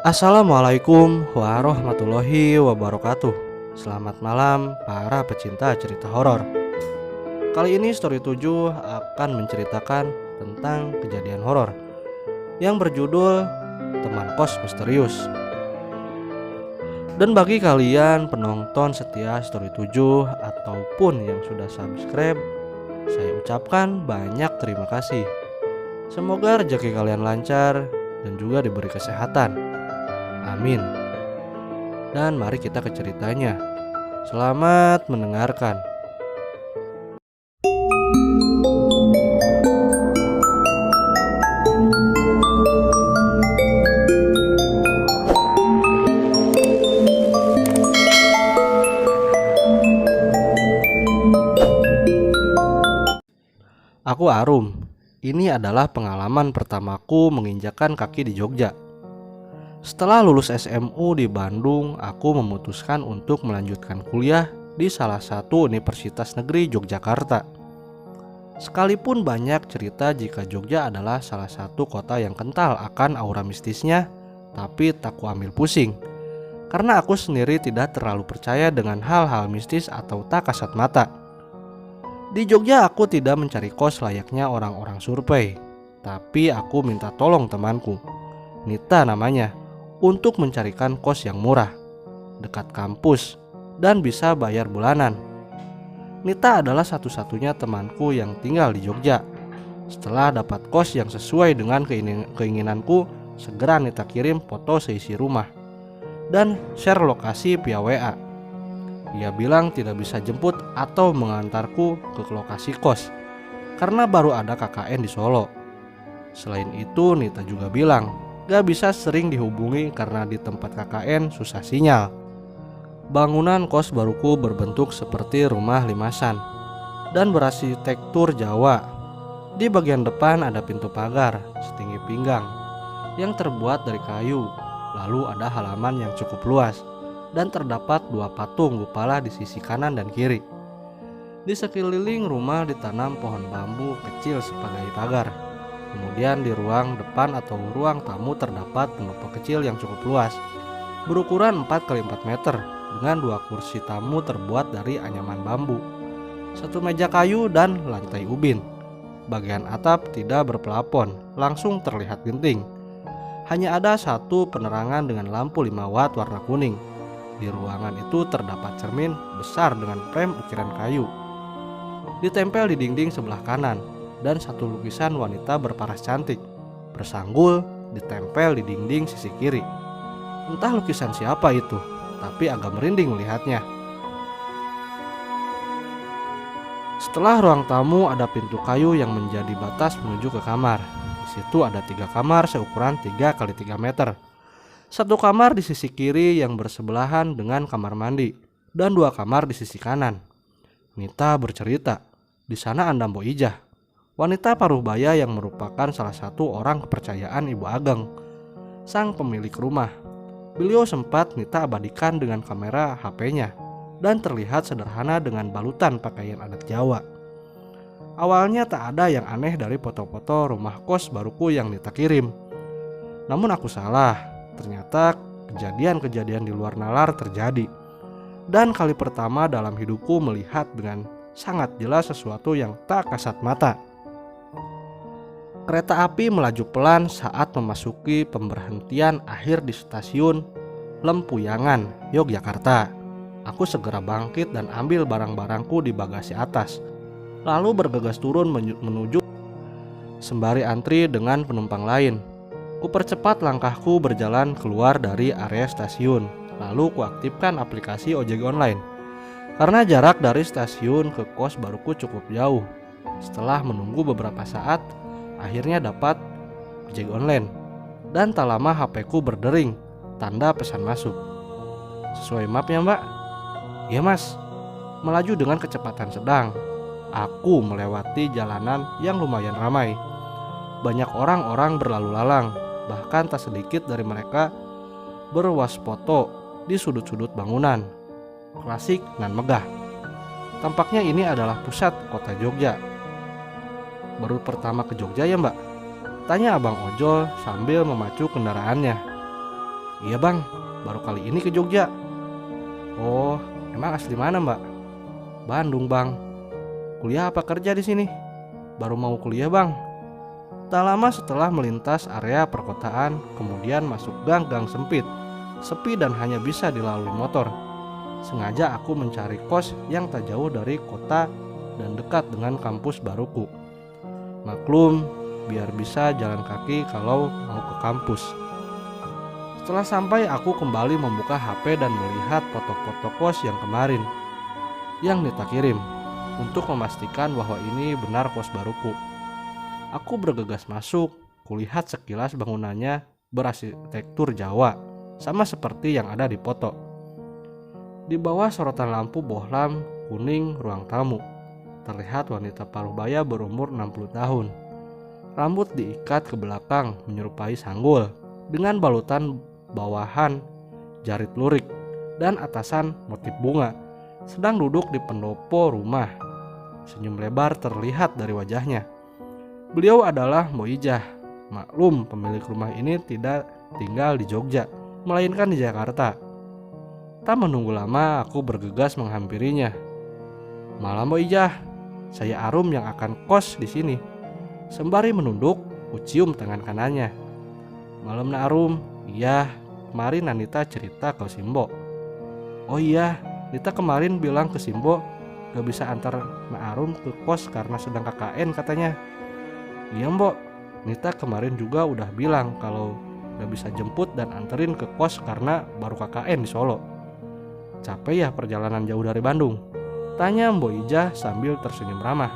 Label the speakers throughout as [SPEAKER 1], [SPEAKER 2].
[SPEAKER 1] Assalamualaikum warahmatullahi wabarakatuh. Selamat malam para pecinta cerita horor. Kali ini Story 7 akan menceritakan tentang kejadian horor yang berjudul Teman Kos Misterius. Dan bagi kalian penonton setia Story 7 ataupun yang sudah subscribe, saya ucapkan banyak terima kasih. Semoga rezeki kalian lancar dan juga diberi kesehatan. Amin. Dan mari kita ke ceritanya. Selamat mendengarkan. Aku Arum. Ini adalah pengalaman pertamaku menginjakan kaki di Jogja. Setelah lulus SMU di Bandung, aku memutuskan untuk melanjutkan kuliah di salah satu universitas negeri Yogyakarta. Sekalipun banyak cerita jika Jogja adalah salah satu kota yang kental akan aura mistisnya, tapi tak kuambil pusing. Karena aku sendiri tidak terlalu percaya dengan hal-hal mistis atau tak kasat mata. Di Jogja aku tidak mencari kos layaknya orang-orang survei, tapi aku minta tolong temanku, Nita namanya, untuk mencarikan kos yang murah, dekat kampus, dan bisa bayar bulanan. Nita adalah satu-satunya temanku yang tinggal di Jogja. Setelah dapat kos yang sesuai dengan keinginanku, segera Nita kirim foto seisi rumah dan share lokasi via WA. Ia bilang tidak bisa jemput atau mengantarku ke lokasi kos karena baru ada KKN di Solo. Selain itu, Nita juga bilang gak bisa sering dihubungi karena di tempat KKN susah sinyal. Bangunan kos baruku berbentuk seperti rumah limasan dan berarsitektur Jawa. Di bagian depan ada pintu pagar setinggi pinggang yang terbuat dari kayu. Lalu ada halaman yang cukup luas dan terdapat dua patung Gupala di sisi kanan dan kiri. Di sekeliling rumah ditanam pohon bambu kecil sebagai pagar. Kemudian di ruang depan atau ruang tamu terdapat pendopo kecil yang cukup luas, berukuran 4x4 meter dengan dua kursi tamu terbuat dari anyaman bambu, satu meja kayu dan lantai ubin. Bagian atap tidak berplafon, langsung terlihat genting. Hanya ada satu penerangan dengan lampu 5 watt warna kuning. Di ruangan itu terdapat cermin besar dengan frame ukiran kayu, ditempel di dinding sebelah kanan, dan satu lukisan wanita berparas cantik bersanggul ditempel di dinding sisi kiri. Entah lukisan siapa itu, tapi agak merinding melihatnya. Setelah ruang tamu ada pintu kayu yang menjadi batas menuju ke kamar. Di situ ada 3 kamar seukuran 3x3 meter. Satu kamar di sisi kiri yang bersebelahan dengan kamar mandi dan 2 kamar di sisi kanan. Nita bercerita, di sana ada Mbok Ijah, wanita paruh baya yang merupakan salah satu orang kepercayaan Ibu Ageng, sang pemilik rumah. Beliau sempat Nita abadikan dengan kamera HP-nya dan terlihat sederhana dengan balutan pakaian adat Jawa. Awalnya tak ada yang aneh dari foto-foto rumah kos baruku yang Nita kirim. Namun aku salah, ternyata kejadian-kejadian di luar nalar terjadi. Dan kali pertama dalam hidupku melihat dengan sangat jelas sesuatu yang tak kasat mata. Kereta api melaju pelan saat memasuki pemberhentian akhir di stasiun Lempuyangan, Yogyakarta. Aku segera bangkit dan ambil barang-barangku di bagasi atas, lalu bergegas turun menuju sembari antri dengan penumpang lain. Kupercepat langkahku berjalan keluar dari area stasiun, lalu kuaktifkan aplikasi ojek online karena jarak dari stasiun ke kos baruku cukup jauh. Setelah menunggu beberapa saat, akhirnya dapat ojek online dan tak lama HP-ku berdering tanda pesan masuk. Sesuai map ya Mbak? Iya Mas. Melaju dengan kecepatan sedang. Aku melewati jalanan yang lumayan ramai. Banyak orang-orang berlalu lalang, bahkan tak sedikit dari mereka berwasfoto di sudut-sudut bangunan. Klasik nan megah. Tampaknya ini adalah pusat kota Jogja. Baru pertama ke Jogja ya Mbak? Tanya Abang Ojol sambil memacu kendaraannya. Iya bang, baru kali ini ke Jogja. Oh, emang asli mana mbak? Bandung bang. Kuliah apa kerja di sini? Baru mau kuliah bang. Tak lama setelah melintas area perkotaan, kemudian masuk gang-gang sempit, sepi dan hanya bisa dilalui motor. Sengaja aku mencari kos yang tak jauh dari kota dan dekat dengan kampus baruku. Maklum, biar bisa jalan kaki kalau mau ke kampus. Setelah sampai, aku kembali membuka HP dan melihat foto-foto kos yang kemarin yang Nita kirim untuk memastikan bahwa ini benar kos baruku. Aku bergegas masuk, kulihat sekilas bangunannya berarsitektur Jawa, sama seperti yang ada di foto. Di bawah sorotan lampu bohlam kuning ruang tamu, terlihat wanita parubaya berumur 60 tahun. Rambut diikat ke belakang menyerupai sanggul, dengan balutan bawahan jarit lurik dan atasan motif bunga. Sedang duduk di pendopo rumah. Senyum lebar terlihat dari wajahnya. Beliau adalah Mbok Ijah. Maklum, pemilik rumah ini tidak tinggal di Jogja, melainkan di Jakarta. Tak menunggu lama, aku bergegas menghampirinya. Malam Mbok Ijah, saya Arum yang akan kos di sini. Sembari menunduk, kucium tangan kanannya. Malam na Arum, iya, kemarin Nanita cerita ke Simbo. Oh iya, Nita kemarin bilang ke Simbo gak bisa antar na Arum ke kos karena sedang KKN katanya. Iya mbok, Nita kemarin juga udah bilang kalau gak bisa jemput dan anterin ke kos karena baru KKN di Solo. Capek ya perjalanan jauh dari Bandung? Tanya Mbok Ijah sambil tersenyum ramah.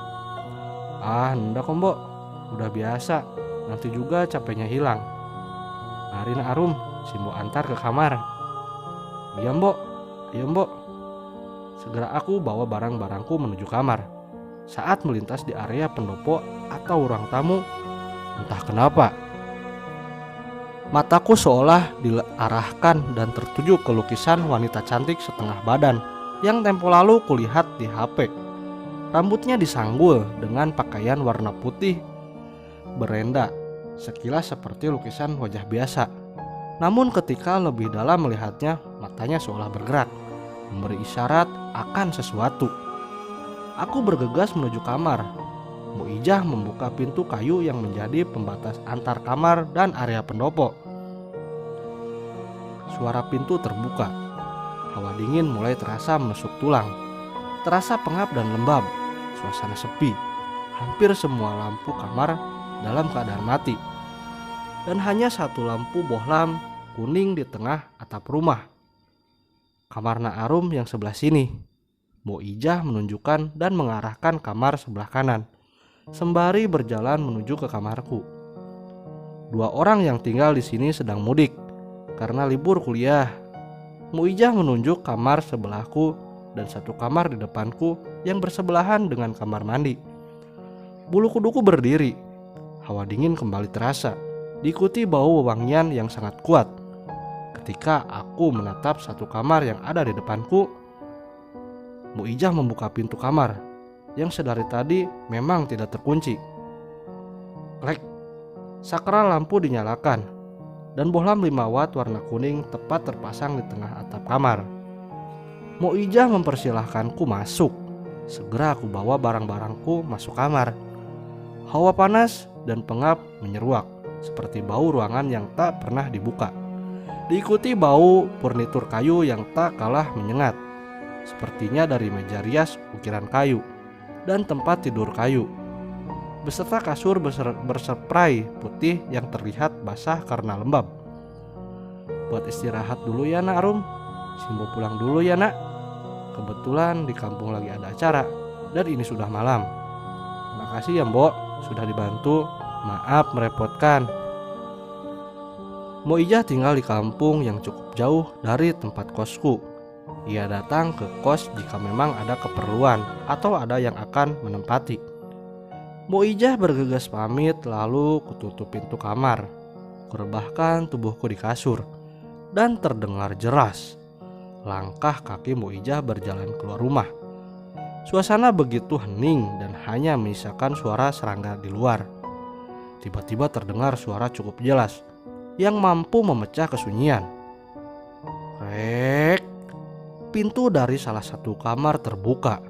[SPEAKER 1] Ah ndak kok mbok, udah biasa, nanti juga capeknya hilang. Mari na Arum, Simbo antar ke kamar. Iya mbok, ayo mbok. Segera aku bawa barang-barangku menuju kamar. Saat melintas di area pendopo atau ruang tamu, entah kenapa mataku seolah diarahkan dan tertuju ke lukisan wanita cantik setengah badan yang tempo lalu kulihat di HP. Rambutnya disanggul dengan pakaian warna putih berenda, sekilas seperti lukisan wajah biasa. Namun ketika lebih dalam melihatnya, matanya seolah bergerak, memberi isyarat akan sesuatu. Aku bergegas menuju kamar. Mbok Ijah membuka pintu kayu yang menjadi pembatas antar kamar dan area pendopo. Suara pintu terbuka. Hawa dingin mulai terasa menusuk tulang. Terasa pengap dan lembab. Suasana sepi. Hampir semua lampu kamar dalam keadaan mati. Dan hanya satu lampu bohlam kuning di tengah atap rumah. Kamar na Arum yang sebelah sini. Mbok Ijah menunjukkan dan mengarahkan kamar sebelah kanan, sembari berjalan menuju ke kamarku. Dua orang yang tinggal di sini sedang mudik karena libur kuliah. Mbok Ijah menunjuk kamar sebelahku dan satu kamar di depanku yang bersebelahan dengan kamar mandi. Bulu kuduku berdiri. Hawa dingin kembali terasa, diikuti bau wewangian yang sangat kuat. Ketika aku menatap satu kamar yang ada di depanku, Mbok Ijah membuka pintu kamar yang sedari tadi memang tidak terkunci. Klek, sakral lampu dinyalakan dan bohlam 5 watt warna kuning tepat terpasang di tengah atap kamar. Mbok Ijah mempersilahkanku masuk. Segera aku bawa barang-barangku masuk kamar. Hawa panas dan pengap menyeruak, seperti bau ruangan yang tak pernah dibuka. Diikuti bau furnitur kayu yang tak kalah menyengat, sepertinya dari meja rias ukiran kayu dan tempat tidur kayu, beserta kasur berseprai putih yang terlihat basah karena lembab. Buat istirahat dulu ya nak Arum, Simbo pulang dulu ya nak. Kebetulan di kampung lagi ada acara dan ini sudah malam. Makasih ya mbok, sudah dibantu, maaf merepotkan. Mbok Ijah tinggal di kampung yang cukup jauh dari tempat kosku. Ia datang ke kos jika memang ada keperluan atau ada yang akan menempati. Mbok Ijah bergegas pamit, lalu kututup pintu kamar. Kurebahkan tubuhku di kasur dan terdengar jelas langkah kaki Mbok Ijah berjalan keluar rumah. Suasana begitu hening dan hanya menyisakan suara serangga di luar. Tiba-tiba terdengar suara cukup jelas yang mampu memecah kesunyian. Krek. Pintu dari salah satu kamar terbuka.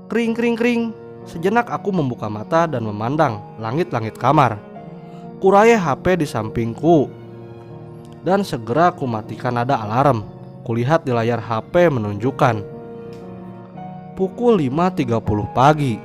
[SPEAKER 1] Kring kring kring. Sejenak aku membuka mata dan memandang langit-langit kamar. Kurayai HP di sampingku dan segera ku matikan nada alarm. Kulihat di layar HP menunjukkan pukul 5.30 pagi.